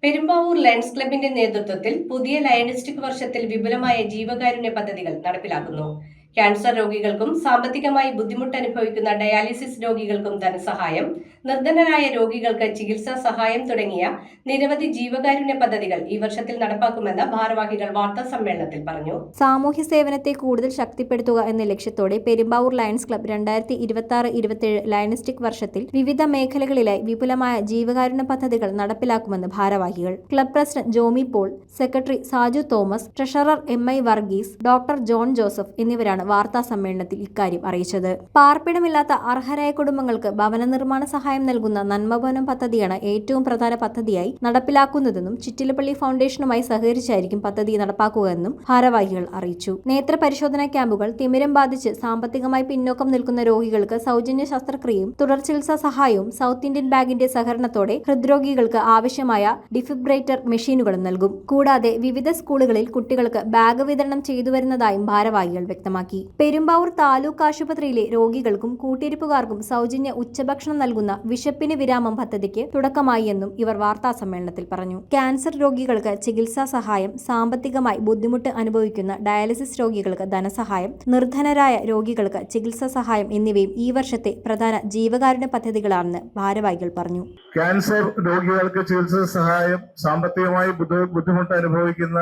Perumbavoor lions ക്ലബിന്റെ നേതൃത്വത്തിൽ പുതിയ ലയണിസ്റ്റിക് വർഷത്തിൽ വിപുലമായ ജീവകാരുണ്യ പദ്ധതികൾ നടപ്പിലാക്കുന്നു. ക്യാൻസർ രോഗികൾക്കും സാമ്പത്തികമായി ബുദ്ധിമുട്ട് അനുഭവിക്കുന്ന ഡയാലിസിസ് രോഗികൾക്കും ധനസഹായം, നിർധനരായ രോഗികൾക്ക് ചികിത്സാ സഹായം തുടങ്ങിയ നിരവധി ജീവകാരുണ്യ പദ്ധതികൾ ഈ വർഷത്തിൽ നടപ്പാക്കുമെന്ന് ഭാരവാഹികൾ വാർത്താ സമ്മേളനത്തിൽ പറഞ്ഞു. സാമൂഹ്യ സേവനത്തെ കൂടുതൽ ശക്തിപ്പെടുത്തുക എന്ന ലക്ഷ്യത്തോടെ പെരുമ്പാവൂർ ലയൺസ് ക്ലബ് 2026-27 ലയണിസ്റ്റിക് വർഷത്തിൽ വിവിധ മേഖലകളിലായി വിപുലമായ ജീവകാരുണ്യ പദ്ധതികൾ നടപ്പിലാക്കുമെന്ന് ഭാരവാഹികൾ. Club president Jomy Paul, secretary Saju Thomas, treasurer MI Varghese, doctor John Joseph എന്നിവരാണ് വാർത്താ സമ്മേളനത്തിൽ ഇക്കാര്യം അറിയിച്ചത്. പാർപ്പിടമില്ലാത്ത അർഹരായ കുടുംബങ്ങൾക്ക് ഭവന നിർമ്മാണ സഹായം നൽകുന്ന നന്മഭവനം പദ്ധതിയാണ് ഏറ്റവും പ്രധാന പദ്ധതിയായി നടപ്പിലാക്കുന്നതെന്നും ചിറ്റിലപ്പള്ളി ഫൗണ്ടേഷനുമായി സഹകരിച്ചായിരിക്കും പദ്ധതി നടപ്പാക്കുകയെന്നും ഭാരവാഹികൾ അറിയിച്ചു. നേത്രപരിശോധനാ ക്യാമ്പുകൾ, തിമിരം ബാധിച്ച് സാമ്പത്തികമായി പിന്നോക്കം നിൽക്കുന്ന രോഗികൾക്ക് സൗജന്യ ശസ്ത്രക്രിയയും തുടർ ചികിത്സാ സഹായവും സൗത്ത് ഇന്ത്യൻ ബാങ്കിന്റെ സഹകരണത്തോടെ ഹൃദ്രോഗികൾക്ക് ആവശ്യമായ ഡിഫിബ്രേറ്റർ മെഷീനുകളും നൽകും. കൂടാതെ വിവിധ സ്കൂളുകളിൽ കുട്ടികൾക്ക് ബാഗ് വിതരണം ചെയ്തുവരുന്നതായും ഭാരവാഹികൾ വ്യക്തമാക്കി. പെരുമ്പാവൂർ താലൂക്ക് ആശുപത്രിയിലെ രോഗികൾക്കും കൂട്ടിരിപ്പുകാർക്കും സൗജന്യ ഉച്ചഭക്ഷണം നൽകുന്ന വിശപ്പിന് വിരാമം പദ്ധതിക്ക് തുടക്കമായി എന്നും ഇവർ വാർത്താ സമ്മേളനത്തിൽ പറഞ്ഞു. ക്യാൻസർ രോഗികൾക്ക് ചികിത്സാ സഹായം, സാമ്പത്തികമായി ബുദ്ധിമുട്ട് അനുഭവിക്കുന്ന ഡയാലിസിസ് രോഗികൾക്ക് ധനസഹായം, നിർധനരായ രോഗികൾക്ക് ചികിത്സാ സഹായം എന്നിവയും ഈ വർഷത്തെ പ്രധാന ജീവകാരുണ്യ പദ്ധതികളാണെന്ന് ഭാരവാഹികൾ പറഞ്ഞു. ക്യാൻസർ രോഗികൾക്ക് ചികിത്സാ സഹായം, സാമ്പത്തികമായി ബുദ്ധിമുട്ട് അനുഭവിക്കുന്ന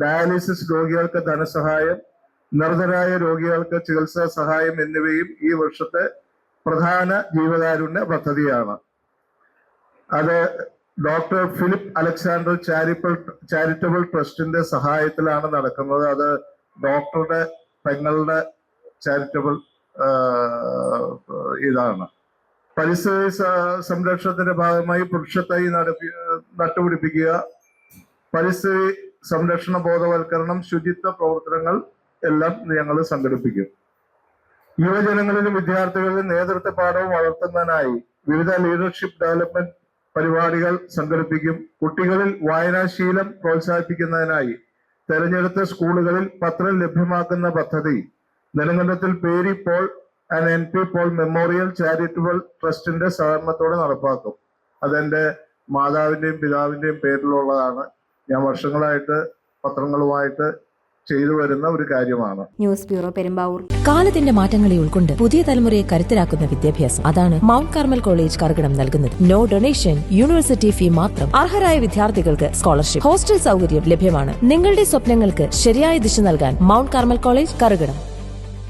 ഡയാലിസിസ് രോഗികൾക്ക് ധനസഹായം, നിർധനരായ രോഗികൾക്ക് ചികിത്സാ സഹായം എന്നിവയും ഈ വർഷത്തെ പ്രധാന ജീവകാരുണ്യ പദ്ധതിയാണ്. അത് ഡോക്ടർ ഫിലിപ്പ് അലക്സാണ്ടർ ചാരിറ്റബിൾ ട്രസ്റ്റിന്റെ സഹായത്തിലാണ് നടക്കുന്നത്. അത് ഡോക്ടറുടെ പെങ്ങളുടെ ചാരിറ്റബിൾ ഇതാണ്. പരിസ്ഥിതി സംരക്ഷണത്തിന്റെ ഭാഗമായി വൃക്ഷത്തൈ നട്ടുപിടിപ്പിക്കുക, പരിസ്ഥിതി സംരക്ഷണ ബോധവൽക്കരണം, ശുചിത്വ പ്രവർത്തനങ്ങൾ എല്ലാം ഞങ്ങൾ സംഘടിപ്പിക്കും. യുവജനങ്ങളിലും വിദ്യാർത്ഥികളിലും നേതൃത്വ പാഠവും വളർത്തുന്നതിനായി വിവിധ ലീഡർഷിപ്പ് ഡെവലപ്മെന്റ് പരിപാടികൾ സംഘടിപ്പിക്കും. കുട്ടികളിൽ വായനാശീലം പ്രോത്സാഹിപ്പിക്കുന്നതിനായി തെരഞ്ഞെടുത്ത സ്കൂളുകളിൽ പത്രം ലഭ്യമാക്കുന്ന പദ്ധതി നെടുങ്കണ്ടത്തിൽ Peri Paul and NP Paul memorial charitable ട്രസ്റ്റിന്റെ സഹകരണത്തോടെ നടപ്പാക്കും. അതെന്റെ മാതാവിന്റെയും പിതാവിന്റെയും പേരിലുള്ളതാണ്. ഞാൻ വർഷങ്ങളായിട്ട് പത്രങ്ങളുമായിട്ട് ചെയ്തു വരുന്ന ഒരു കാര്യമാണ്. News bureau, Perumbavoor. കാലത്തിന്റെ മാറ്റങ്ങളെ ഉൾക്കൊണ്ട് പുതിയ തലമുറയെ കരുത്തരാക്കുന്ന വിദ്യാഭ്യാസം, അതാണ് മൗണ്ട് കാർമൽ കോളേജ് കറുകടം നൽകുന്നത്. നോ ഡൊണേഷൻ, യൂണിവേഴ്സിറ്റി ഫീ മാത്രം. അർഹരായ വിദ്യാർത്ഥികൾക്ക് സ്കോളർഷിപ്പ്, ഹോസ്റ്റൽ സൗകര്യം ലഭ്യമാണ്. നിങ്ങളുടെ സ്വപ്നങ്ങൾക്ക് ശരിയായ ദിശ നൽകാൻ മൗണ്ട് കാർമൽ കോളേജ് കറുകടം.